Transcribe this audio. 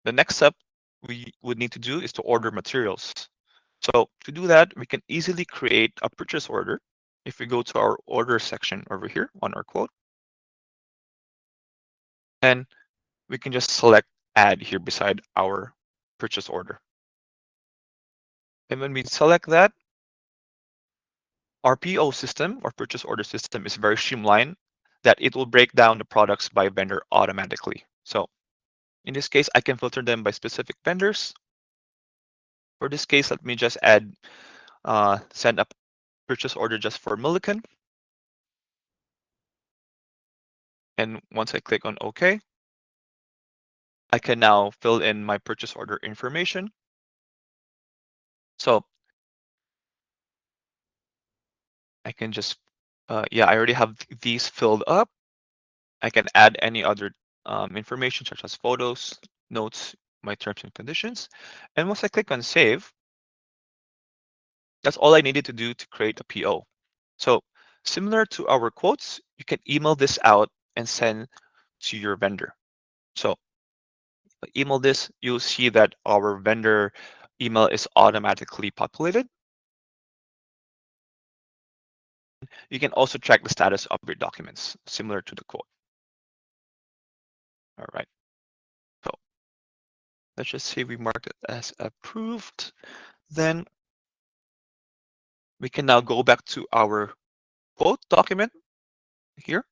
The next step we would need to do is to order materials. So to do that, we can easily create a purchase order. If we go to our order section over here on our quote, and we can just select add here beside our purchase order. And when we select that, our PO system or purchase order system is very streamlined that it will break down the products by vendor automatically. So in this case, I can filter them by specific vendors. For this case, let me just add send a purchase order just for Milliken. And once I click on OK, I can now fill in my purchase order information. So I can just, yeah, I already have these filled up. I can add any other information such as photos, notes, my terms and conditions. And once I click on save, that's all I needed to do to create a PO. So similar to our quotes, you can email this out and send to your vendor. So if I email this, you'll see that our vendor email is automatically populated. You can also track the status of your documents, similar to the quote. All right. So let's just say we marked it as approved. Then we can now go back to our quote document here.